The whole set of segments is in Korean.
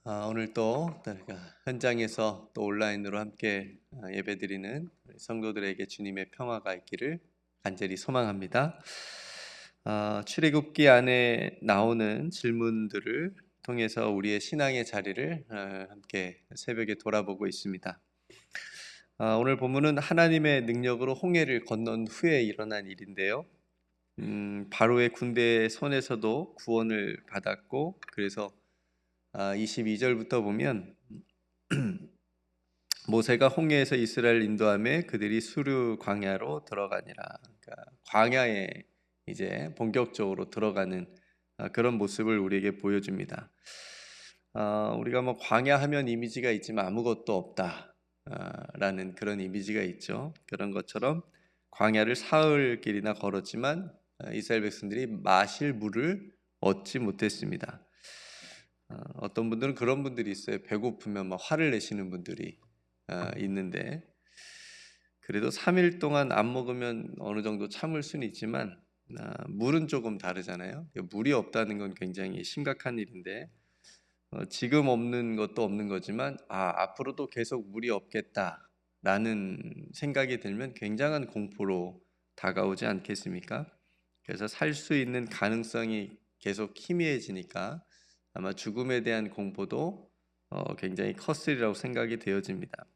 오늘 또 우리가 현장에서 또 온라인으로 함께 예배드리는 우리 성도들에게 주님의 평화가 있기를 간절히 소망합니다. 출애굽기 안에 나오는 질문들을 통해서 우리의 신앙의 자리를 함께 새벽에 돌아보고 있습니다. 오늘 본문은 하나님의 능력으로 홍해를 건넌 후에 일어난 일인데요. 바로의 군대 손에서도 구원을 받았고, 그래서 22절부터 보면 모세가 홍해에서 이스라엘 인도함에 그들이 수르 광야로 들어가니라. 그러니까 광야에 이제 본격적으로 들어가는 그런 모습을 우리에게 보여줍니다. 우리가 뭐 광야 하면 이미지가 있지만 아무것도 없다 라는 그런 이미지가 있죠. 그런 것처럼 광야를 사흘 길이나 걸었지만 이스라엘 백성들이 마실 물을 얻지 못했습니다. 어떤 분들은 그런 분들이 있어요. 배고프면 막 화를 내시는 분들이 있는데, 그래도 3일 동안 안 먹으면 어느 정도 참을 수는 있지만 물은 조금 다르잖아요. 물이 없다는 건 굉장히 심각한 일인데, 지금 없는 것도 없는 거지만 앞으로도 계속 물이 없겠다라는 생각이 들면 굉장한 공포로 다가오지 않겠습니까? 그래서 살 수 있는 가능성이 계속 희미해지니까 아마 죽음에 대한 공포도 굉장히 컸으리라고 생각이 되어집니다.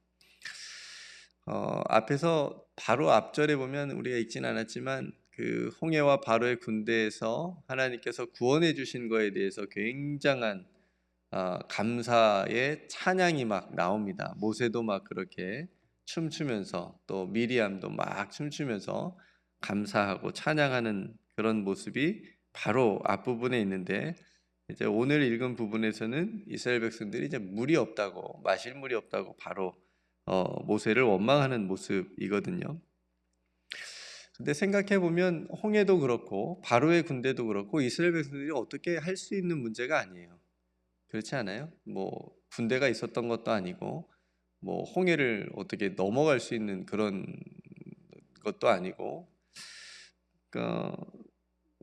앞에서 바로 앞절에 보면 우리가 읽진 않았지만 그 홍해와 바로의 군대에서 하나님께서 구원해 주신 거에 대해서 굉장한 감사의 찬양이 막 나옵니다. 모세도 막 그렇게 춤추면서 또 미리암도 막 춤추면서 감사하고 찬양하는 그런 모습이 바로 앞부분에 있는데, 이제 오늘 읽은 부분에서는 이스라엘 백성들이 이제 물이 없다고, 마실 물이 없다고 바로 모세를 원망하는 모습이거든요. 근데 생각해 보면 홍해도 그렇고 바로의 군대도 그렇고 이스라엘 백성들이 어떻게 할 수 있는 문제가 아니에요. 그렇지 않아요? 뭐 군대가 있었던 것도 아니고 뭐 홍해를 어떻게 넘어갈 수 있는 그런 것도 아니고, 그러니까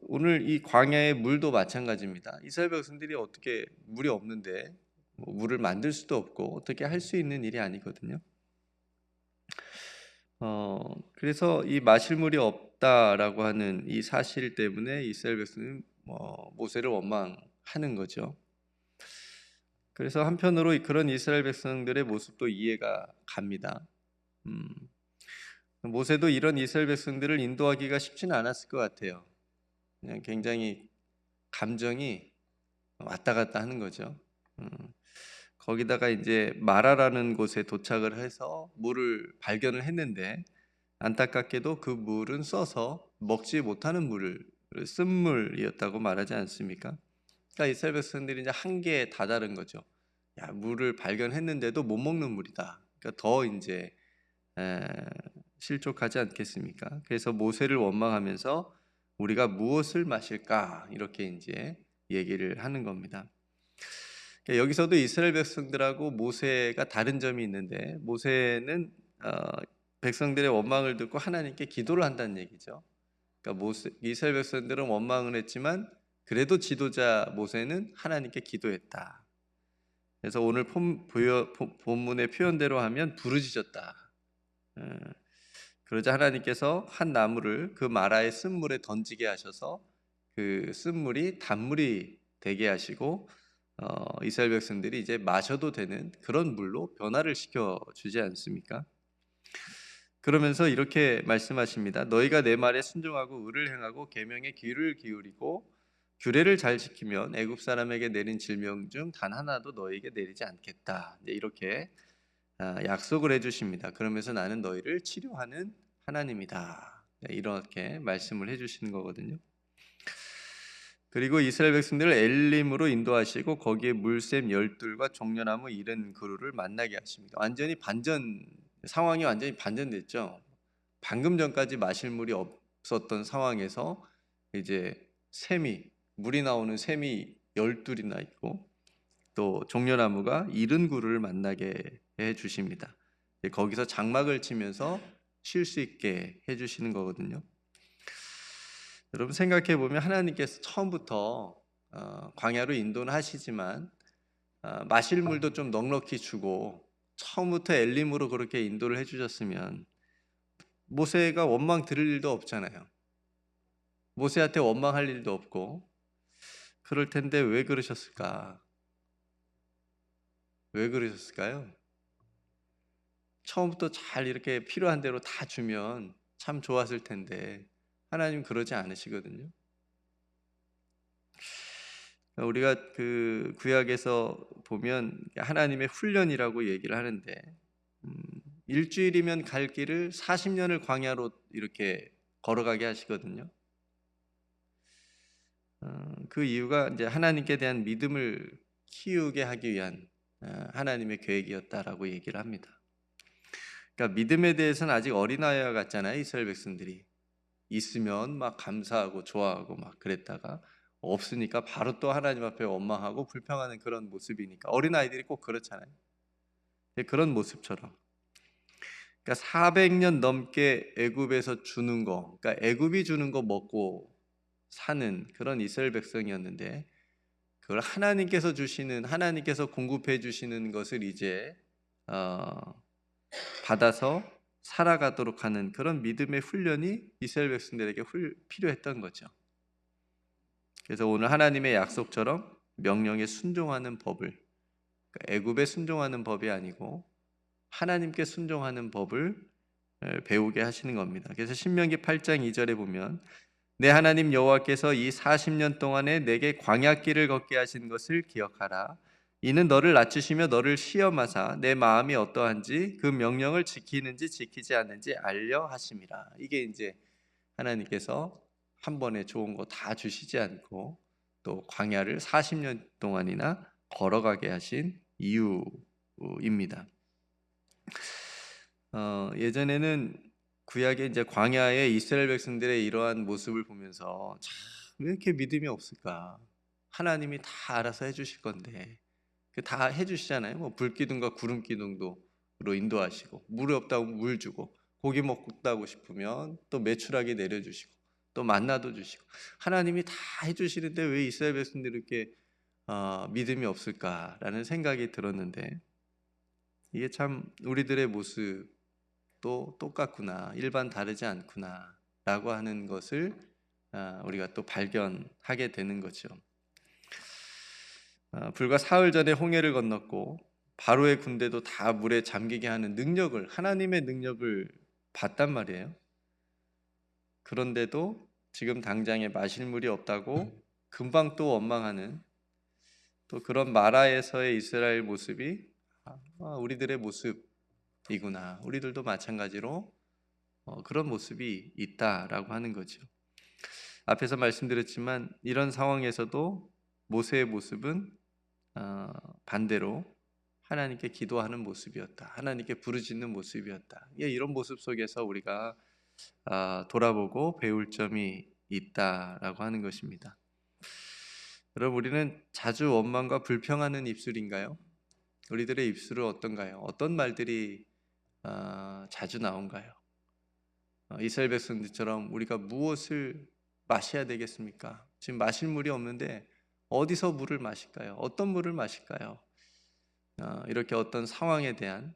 오늘 이 광야의 물도 마찬가지입니다. 이스라엘 백성들이 어떻게 물이 없는데 뭐 물을 만들 수도 없고 어떻게 할 수 있는 일이 아니거든요. 그래서 이 마실 물이 없다라고 하는 이 사실 때문에 이스라엘 백성은 모세를 원망하는 거죠. 그래서 한편으로 그런 이스라엘 백성들의 모습도 이해가 갑니다. 음, 모세도 이런 이스라엘 백성들을 인도하기가 쉽지는 않았을 것 같아요. 그냥 굉장히 감정이 왔다 갔다 하는 거죠. 음, 거기다가 이제 마라라는 곳에 도착을 해서 물을 발견을 했는데, 안타깝게도 그 물은 써서 먹지 못하는 물을 쓴물이었다고 말하지 않습니까? 그러니까 이스라엘 백성들이 이제 한계에 다다른 거죠. 야, 물을 발견했는데도 못 먹는 물이다. 그러니까 더 이제 에, 실족하지 않겠습니까? 그래서 모세를 원망하면서 우리가 무엇을 마실까 이렇게 이제 얘기를 하는 겁니다. 그러니까 여기서도 이스라엘 백성들하고 모세가 다른 점이 있는데, 모세는 백성들의 원망을 듣고 하나님께 기도를 한다는 얘기죠. 그러니까 이스라엘 백성들은 원망을 했지만 그래도 지도자 모세는 하나님께 기도했다. 그래서 오늘 본문의 표현대로 하면 부르짖었다. 그러자 하나님께서 한 나무를 그 마라의 쓴물에 던지게 하셔서 그 쓴물이 단물이 되게 하시고 이스라엘 백성들이 이제 마셔도 되는 그런 물로 변화를 시켜 주지 않습니까? 그러면서 이렇게 말씀하십니다. 너희가 내 말에 순종하고 의를 행하고 계명에 귀를 기울이고 규례를 잘 지키면 애굽 사람에게 내린 질병 중 단 하나도 너희에게 내리지 않겠다. 이렇게 약속을 해주십니다. 그러면서 나는 너희를 치료하는 하나님이다. 이렇게 말씀을 해주시는 거거든요. 그리고 이스라엘 백성들을 엘림으로 인도하시고 거기에 물샘 12과 종려나무 70그루를 만나게 하십니다. 상황이 완전히 반전됐죠. 방금 전까지 마실 물이 없었던 상황에서 이제 물이 나오는 샘이 12이나 있고 또 종려나무가 70그루를 만나게 해 주십니다. 거기서 장막을 치면서 쉴 수 있게 해 주시는 거거든요. 여러분 생각해 보면 하나님께서 처음부터 광야로 인도는 하시지만 마실 물도 좀 넉넉히 주고 처음부터 엘림으로 그렇게 인도를 해주셨으면 모세가 원망 들을 일도 없잖아요. 모세한테 원망할 일도 없고 그럴 텐데 왜 그러셨을까? 왜 그러셨을까요? 처음부터 잘 이렇게 필요한 대로 다 주면 참 좋았을 텐데 하나님 그러지 않으시거든요. 우리가 그 구약에서 보면 하나님의 훈련이라고 얘기를 하는데 일주일이면 갈 길을 40년을 광야로 이렇게 걸어가게 하시거든요. 그 이유가 이제 하나님께 대한 믿음을 키우게 하기 위한 하나님의 계획이었다라고 얘기를 합니다. 그러니까 믿음에 대해서는 아직 어린아이와 같잖아요. 이스라엘 백성들이 있으면 막 감사하고 좋아하고 막 그랬다가 없으니까 바로 또 하나님 앞에 원망하고 불평하는 그런 모습이니까 어린아이들이 꼭 그렇잖아요. 그런 모습처럼 그러니까 400년 넘게 애굽에서 주는 거, 그러니까 애굽이 주는 거 먹고 사는 그런 이스라엘 백성이었는데 그걸 하나님께서 주시는 하나님께서 공급해 주시는 것을 이제 받아서 살아가도록 하는 그런 믿음의 훈련이 이스라엘 백성들에게 필요했던 거죠. 그래서 오늘 하나님의 약속처럼 명령에 순종하는 법을 그러니까 애굽에 순종하는 법이 아니고 하나님께 순종하는 법을 배우게 하시는 겁니다. 그래서 신명기 8장 2절에 보면 내 하나님 여호와께서 이 40년 동안에 내게 광야길을 걷게 하신 것을 기억하라. 이는 너를 낮추시며 너를 시험하사 내 마음이 어떠한지 그 명령을 지키는지 지키지 않는지 알려 하심이라. 이게 이제 하나님께서 한 번에 좋은 거 다 주시지 않고 또 광야를 40년 동안이나 걸어가게 하신 이유입니다. 예전에는 구약의 이제 광야의 이스라엘 백성들의 이러한 모습을 보면서 참 왜 이렇게 믿음이 없을까? 하나님이 다 알아서 해주실 건데 다 해주시잖아요. 뭐 불기둥과 구름기둥도로 인도하시고 물이 없다고 물 주고 고기 먹다고 싶으면 또 메추라기 내려주시고 또 만나도 주시고 하나님이 다 해주시는데 왜 이스라엘 백성들이 이렇게 믿음이 없을까라는 생각이 들었는데 이게 참 우리들의 모습도 똑같구나, 일반 다르지 않구나라고 하는 것을 우리가 또 발견하게 되는 거죠. 불과 사흘 전에 홍해를 건넜고 바로의 군대도 다 물에 잠기게 하는 능력을 하나님의 능력을 봤단 말이에요. 그런데도 지금 당장에 마실 물이 없다고 금방 또 원망하는 또 그런 마라에서의 이스라엘 모습이 우리들의 모습이구나. 우리들도 마찬가지로 그런 모습이 있다라고 하는 거죠. 앞에서 말씀드렸지만 이런 상황에서도 모세의 모습은 반대로 하나님께 기도하는 모습이었다. 하나님께 부르짖는 모습이었다. 이런 모습 속에서 우리가 돌아보고 배울 점이 있다라고 하는 것입니다. 여러분, 우리는 자주 원망과 불평하는 입술인가요? 우리들의 입술은 어떤가요? 어떤 말들이 자주 나온가요? 이스라엘 백성들처럼 우리가 무엇을 마셔야 되겠습니까? 지금 마실 물이 없는데 어디서 물을 마실까요? 어떤 물을 마실까요? 이렇게 어떤 상황에 대한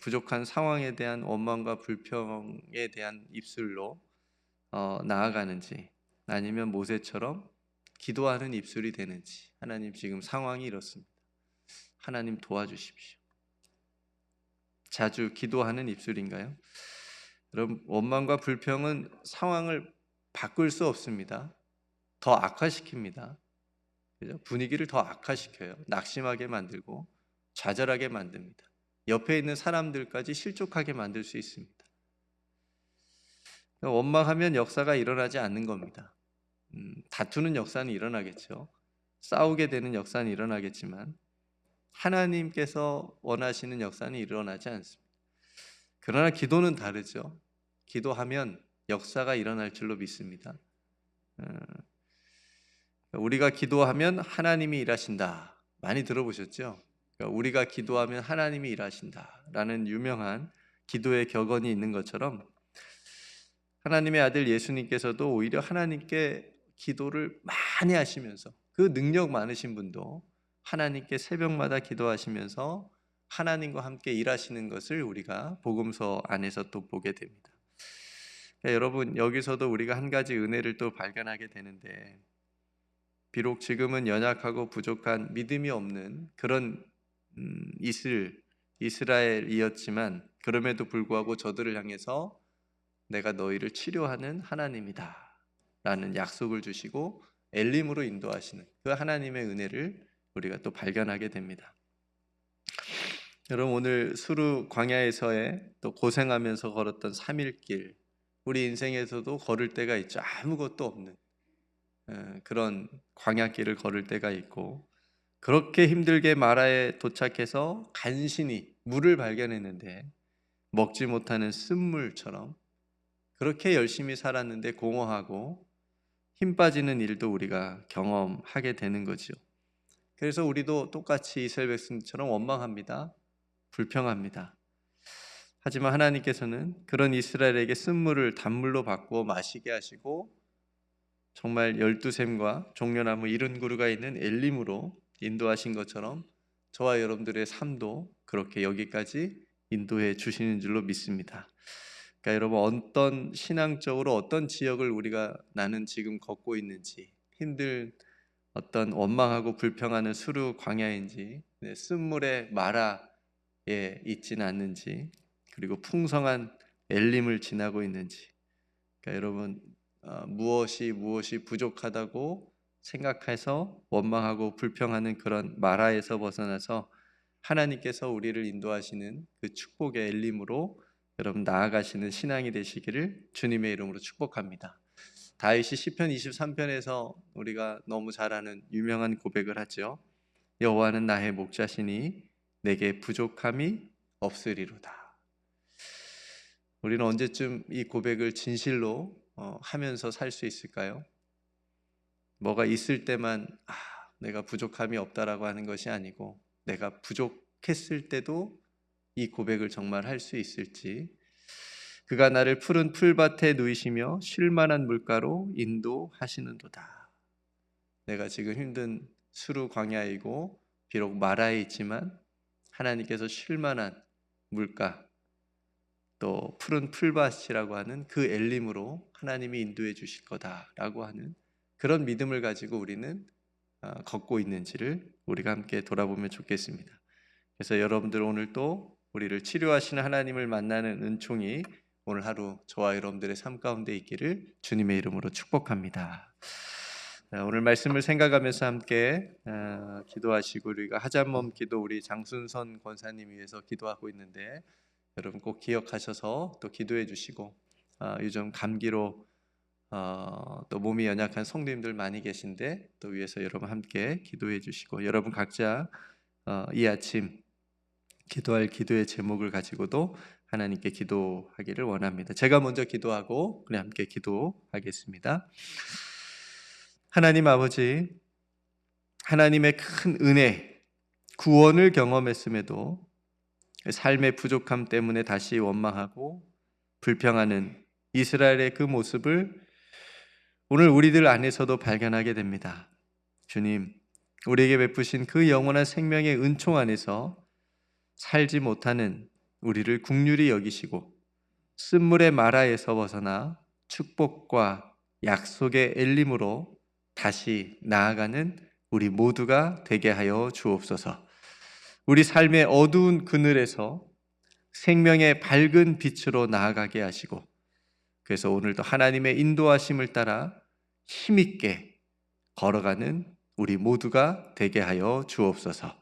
부족한 상황에 대한 원망과 불평에 대한 입술로 나아가는지 아니면 모세처럼 기도하는 입술이 되는지 하나님 지금 상황이 이렇습니다. 하나님 도와주십시오. 자주 기도하는 입술인가요? 여러분, 원망과 불평은 상황을 바꿀 수 없습니다. 더 악화시킵니다. 그죠? 분위기를 더 악화시켜요. 낙심하게 만들고 좌절하게 만듭니다. 옆에 있는 사람들까지 실족하게 만들 수 있습니다. 원망하면 역사가 일어나지 않는 겁니다. 다투는 역사는 일어나겠죠. 싸우게 되는 역사는 일어나겠지만 하나님께서 원하시는 역사는 일어나지 않습니다. 그러나 기도는 다르죠. 기도하면 역사가 일어날 줄로 믿습니다. 우리가 기도하면 하나님이 일하신다. 많이 들어보셨죠? 우리가 기도하면 하나님이 일하신다 라는 유명한 기도의 격언이 있는 것처럼 하나님의 아들 예수님께서도 오히려 하나님께 기도를 많이 하시면서 그 능력 많으신 분도 하나님께 새벽마다 기도하시면서 하나님과 함께 일하시는 것을 우리가 복음서 안에서 또 보게 됩니다. 그러니까 여러분, 여기서도 우리가 한 가지 은혜를 또 발견하게 되는데, 비록 지금은 연약하고 부족한 믿음이 없는 그런 이스라엘이었지만 그럼에도 불구하고 저들을 향해서 내가 너희를 치료하는 하나님이다 라는 약속을 주시고 엘림으로 인도하시는 그 하나님의 은혜를 우리가 또 발견하게 됩니다. 여러분, 오늘 수르 광야에서의 또 고생하면서 걸었던 3일길, 우리 인생에서도 걸을 때가 있죠. 아무것도 없는 그런 광야길을 걸을 때가 있고, 그렇게 힘들게 마라에 도착해서 간신히 물을 발견했는데 먹지 못하는 쓴물처럼 그렇게 열심히 살았는데 공허하고 힘 빠지는 일도 우리가 경험하게 되는 거죠. 그래서 우리도 똑같이 이스라엘 백성처럼 원망합니다. 불평합니다. 하지만 하나님께서는 그런 이스라엘에게 쓴물을 단물로 바꾸어 마시게 하시고 정말 12샘과 종려나무 70그루가 있는 엘림으로 인도하신 것처럼 저와 여러분들의 삶도 그렇게 여기까지 인도해 주시는 줄로 믿습니다. 그러니까 여러분, 어떤 신앙적으로 어떤 지역을 나는 지금 걷고 있는지, 힘든 어떤 원망하고 불평하는 수르 광야인지, 쓴물의 마라에 있지는 않는지, 그리고 풍성한 엘림을 지나고 있는지, 그러니까 여러분, 무엇이 부족하다고 생각해서 원망하고 불평하는 그런 마라에서 벗어나서 하나님께서 우리를 인도하시는 그 축복의 엘림으로 여러분 나아가시는 신앙이 되시기를 주님의 이름으로 축복합니다. 다윗이 시편 23편에서 우리가 너무 잘 아는 유명한 고백을 하죠. 여호와는 나의 목자시니 내게 부족함이 없으리로다. 우리는 언제쯤 이 고백을 진실로 하면서 살 수 있을까요? 뭐가 있을 때만 내가 부족함이 없다라고 하는 것이 아니고, 내가 부족했을 때도 이 고백을 정말 할 수 있을지. 그가 나를 푸른 풀밭에 누이시며 쉴만한 물가로 인도하시는도다. 내가 지금 힘든 수르 광야이고 비록 마라에 있지만 하나님께서 쉴만한 물가, 또 푸른 풀밭이라고 하는 그 엘림으로 하나님이 인도해 주실 거다라고 하는 그런 믿음을 가지고 우리는 걷고 있는지를 우리가 함께 돌아보면 좋겠습니다. 그래서 여러분들, 오늘 또 우리를 치료하시는 하나님을 만나는 은총이 오늘 하루 저와 여러분들의 삶 가운데 있기를 주님의 이름으로 축복합니다. 오늘 말씀을 생각하면서 함께 기도하시고, 우리가 하잣몸 기도, 우리 장순선 권사님 위해서 기도하고 있는데 여러분 꼭 기억하셔서 또 기도해 주시고, 요즘 감기로 또 몸이 연약한 성도님들 많이 계신데 또 위해서 여러분 함께 기도해 주시고, 여러분 각자 이 아침 기도할 기도의 제목을 가지고도 하나님께 기도하기를 원합니다. 제가 먼저 기도하고 그냥 함께 기도하겠습니다. 하나님 아버지, 하나님의 큰 은혜, 구원을 경험했음에도 삶의 부족함 때문에 다시 원망하고 불평하는 이스라엘의 그 모습을 오늘 우리들 안에서도 발견하게 됩니다. 주님, 우리에게 베푸신 그 영원한 생명의 은총 안에서 살지 못하는 우리를 긍휼히 여기시고 쓴물의 마라에서 벗어나 축복과 약속의 엘림으로 다시 나아가는 우리 모두가 되게 하여 주옵소서. 우리 삶의 어두운 그늘에서 생명의 밝은 빛으로 나아가게 하시고, 그래서 오늘도 하나님의 인도하심을 따라 힘있게 걸어가는 우리 모두가 되게 하여 주옵소서.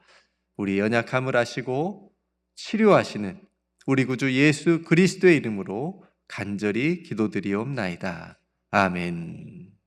우리 연약함을 아시고 치료하시는 우리 구주 예수 그리스도의 이름으로 간절히 기도드리옵나이다. 아멘.